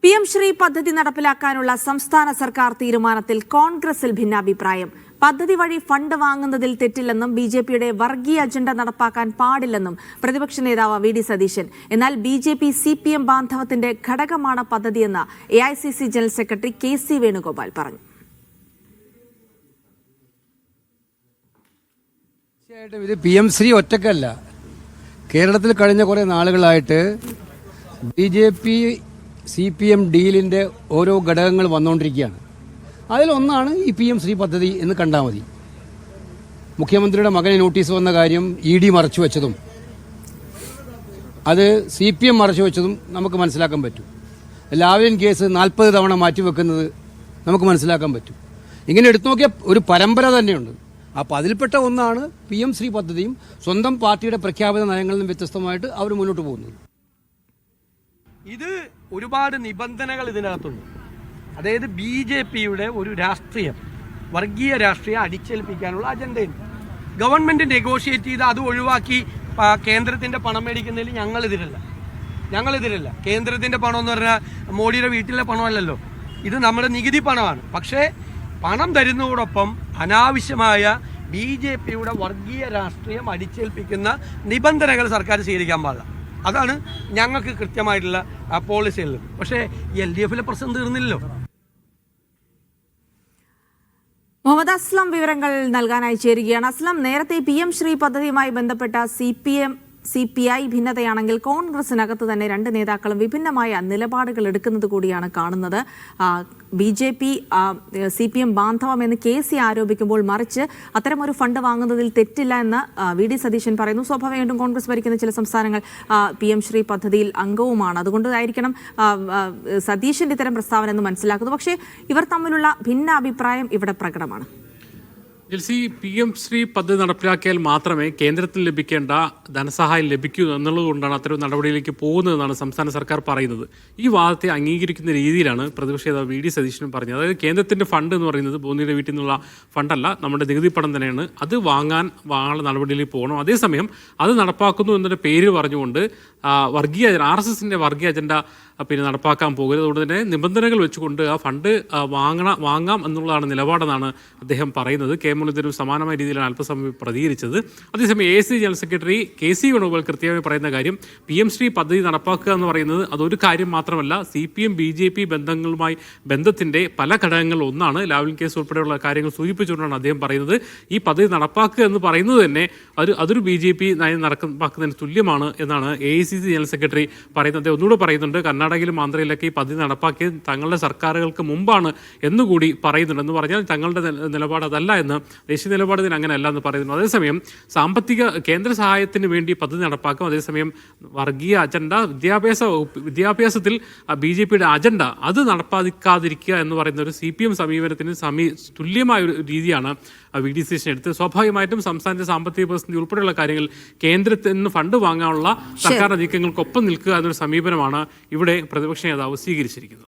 PM Shri പദ്ധതി നടപ്പിലാക്കാനുള്ള സംസ്ഥാന സർക്കാർ തീരുമാനത്തിൽ കോൺഗ്രസിൽ ഭിന്നാഭിപ്രായം. പദ്ധതി വഴി ഫണ്ട് വാങ്ങുന്നതിൽ തെറ്റില്ലെന്നും ബിജെപിയുടെ വർഗീയ അജണ്ട നടപ്പാക്കാൻ പാടില്ലെന്നും പ്രതിപക്ഷ നേതാവ് വി ഡി സതീശൻ. എന്നാൽ ബിജെപി CPM ബാന്ധവത്തിന്റെ ഘടകമാണ് പദ്ധതിയെന്ന് AICC general secretary KC Venugopal പറഞ്ഞു. ഇത് PM ശ്രീ ഒറ്റക്കല്ല. കേരളത്തിൽ കഴിഞ്ഞ കുറെ നാളുകളായിട്ട് BJP CPM ഡീലിന്റെ ഓരോ ഘടകങ്ങൾ വന്നുകൊണ്ടിരിക്കുകയാണ്. അതിലൊന്നാണ് ഈ PM ശ്രീ പദ്ധതി എന്ന് കണ്ടാൽ മതി. മുഖ്യമന്ത്രിയുടെ മകന് നോട്ടീസ് വന്ന കാര്യം ED മറച്ചു വെച്ചതും അത് CPM മറച്ചു വെച്ചതും നമുക്ക് മനസ്സിലാക്കാൻ പറ്റും. ലാവ്ലിൻ കേസ് 40 തവണ മാറ്റിവെക്കുന്നത് നമുക്ക് മനസ്സിലാക്കാൻ പറ്റും. ഇങ്ങനെ എടുത്തു നോക്കിയ ഒരു പരമ്പര തന്നെയുണ്ട്. അപ്പോൾ അതിൽപ്പെട്ട ഒന്നാണ് PM ശ്രീ പദ്ധതിയും സ്വന്തം പാർട്ടിയുടെ പ്രഖ്യാപിത നയങ്ങളിൽ നിന്നും വ്യത്യസ്തമായിട്ട് അവർ മുന്നോട്ട് പോകുന്നത്. ഇത് ഒരുപാട് നിബന്ധനകൾ ഇതിനകത്തുണ്ട്. അതായത് BJPയുടെ ഒരു രാഷ്ട്രീയം, വർഗീയ രാഷ്ട്രീയം അടിച്ചേൽപ്പിക്കാനുള്ള അജണ്ടയുണ്ട്. ഗവൺമെന്റ് നെഗോഷിയേറ്റ് ചെയ്ത് അത് ഒഴിവാക്കി കേന്ദ്രത്തിന്റെ പണം മേടിക്കുന്നതിൽ ഞങ്ങളിതിരല്ല. കേന്ദ്രത്തിന്റെ പണം എന്ന് പറഞ്ഞാൽ മോഡിയുടെ വീട്ടിലെ പണമല്ലല്ലോ, ഇത് നമ്മുടെ നികുതി പണമാണ്. പക്ഷേ പണം തരുന്നതോടൊപ്പം അനാവശ്യമായ BJPയുടെ വർഗീയ രാഷ്ട്രീയം അടിച്ചേൽപ്പിക്കുന്ന നിബന്ധനകൾ സർക്കാർ സ്വീകരിക്കാൻ പാടില്ല. അതാണ് ഞങ്ങൾക്ക് കൃത്യമായിട്ടുള്ള പോളിസി ഉള്ളത്. പക്ഷേ LDFിലെ പ്രശ്നം തീർന്നില്ലല്ലോ. മുഹമ്മദ് അസ്ലം വിവരങ്ങൾ നൽകാനായി ചേരുകയാണ്. അസ്ലം, നേരത്തെ PM ശ്രീ പദ്ധതിയുമായി ബന്ധപ്പെട്ട CPI ഭിന്നതയാണെങ്കിൽ കോൺഗ്രസിനകത്ത് തന്നെ രണ്ട് നേതാക്കളും വിഭിന്നമായ നിലപാടുകൾ എടുക്കുന്നത് കൂടിയാണ് കാണുന്നത്. BJP CPM ബാന്ധവം എന്ന് KC ആരോപിക്കുമ്പോൾ മറിച്ച് അത്തരമൊരു ഫണ്ട് വാങ്ങുന്നതിൽ തെറ്റില്ല എന്ന് VD സതീശൻ പറയുന്നു. സ്വാഭാവികമായിട്ടും കോൺഗ്രസ് ഭരിക്കുന്ന ചില സംസ്ഥാനങ്ങൾ PM ശ്രീ പദ്ധതിയിൽ അംഗവുമാണ്. അതുകൊണ്ടായിരിക്കണം സതീശന്റെ ഇത്തരം പ്രസ്താവന എന്ന് മനസ്സിലാക്കുന്നു. പക്ഷേ ഇവർ തമ്മിലുള്ള ഭിന്ന അഭിപ്രായം ഇവിടെ പ്രകടമാണ്. PM ശ്രീ പദ്ധതി നടപ്പിലാക്കിയാൽ മാത്രമേ കേന്ദ്രത്തിൽ ലഭിക്കേണ്ട ധനസഹായം ലഭിക്കൂ എന്നുള്ളതുകൊണ്ടാണ് അത്തരം നടപടിയിലേക്ക് പോകുന്നതെന്നാണ് സംസ്ഥാന സർക്കാർ പറയുന്നത്. ഈ വാദത്തെ അംഗീകരിക്കുന്ന രീതിയിലാണ് പ്രതിപക്ഷ നേതാവ് VD സതീശനും പറഞ്ഞത്. അതായത് കേന്ദ്രത്തിന്റെ ഫണ്ട് എന്ന് പറയുന്നത് ബോന്നിയുടെ വീട്ടിൽ നിന്നുള്ള ഫണ്ടല്ല, നമ്മുടെ നികുതി പണം തന്നെയാണ്. അത് വാങ്ങാനുള്ള നടപടിയിലേക്ക് പോകണം. അതേസമയം അത് നടപ്പാക്കുന്നു എന്നൊരു പേര് പറഞ്ഞുകൊണ്ട് വർഗീയ RSSന്റെ വർഗീയ അജണ്ട നടപ്പാക്കാൻ പോകരുത്. അതുകൊണ്ട് തന്നെ നിബന്ധനകൾ വെച്ചുകൊണ്ട് ആ ഫണ്ട് വാങ്ങാം എന്നുള്ളതാണ് നിലപാടെന്നാണ് അദ്ദേഹം പറയുന്നത്. മുരളീധരനും സമാനമായ രീതിയിലാണ് അല്പസമയം പ്രതികരിച്ചത്. അതേസമയം AICC general secretary KC Venugopal കൃത്യമായി പറയുന്ന കാര്യം, PM ശ്രീ പദ്ധതി നടപ്പാക്കുക എന്ന് പറയുന്നത് അതൊരു കാര്യം മാത്രമല്ല, CPM BJP ബന്ധത്തിന്റെ പല ഘടകങ്ങളിൽ ഒന്നാണ്. ലാവ്ലിൻ കേസ് ഉൾപ്പെടെയുള്ള കാര്യങ്ങൾ സൂചിപ്പിച്ചുകൊണ്ടാണ് അദ്ദേഹം പറയുന്നത് ഈ പദ്ധതി നടപ്പാക്കുക എന്ന് പറയുന്നത് തന്നെ അതൊരു BJP നയം നടപ്പാക്കുന്നതിന് തുല്യമാണ് എന്നാണ് AICC ജനറൽ സെക്രട്ടറി പറയുന്നത്. അദ്ദേഹം ഒന്നുകൂടെ പറയുന്നുണ്ട്, കർണാടകയിലും ആന്ധ്രയിലൊക്കെ ഈ പദ്ധതി നടപ്പാക്കിയത് തങ്ങളുടെ സർക്കാരുകൾക്ക് മുമ്പാണ് എന്നുകൂടി പറയുന്നുണ്ട്. എന്ന് പറഞ്ഞാൽ തങ്ങളുടെ നിലപാട് അതല്ല എന്ന്, ദേശീയ നിലപാടിന് അങ്ങനെയല്ല എന്ന് പറയുന്നു. അതേസമയം കേന്ദ്ര സഹായത്തിന് വേണ്ടി പദ്ധതി നടപ്പാക്കും. അതേസമയം വർഗീയ അജണ്ട, വിദ്യാഭ്യാസത്തിൽ BJPയുടെ അജണ്ട അത് നടപ്പാക്കാതിരിക്കുക എന്ന് പറയുന്ന ഒരു CPM സമീപനത്തിന് തുല്യമായ ഒരു രീതിയാണ് VD സതീശൻ എടുത്തത്. സ്വാഭാവികമായിട്ടും സംസ്ഥാനത്തെ സാമ്പത്തിക പ്രതിസന്ധി ഉൾപ്പെടെയുള്ള കാര്യങ്ങൾ കേന്ദ്രത്തിൽ നിന്ന് ഫണ്ട് വാങ്ങാനുള്ള സർക്കാർ നീക്കങ്ങൾക്കൊപ്പം നിൽക്കുക എന്നൊരു സമീപനമാണ് ഇവിടെ പ്രതിപക്ഷ നേതാവ് സ്വീകരിച്ചിരിക്കുന്നത്.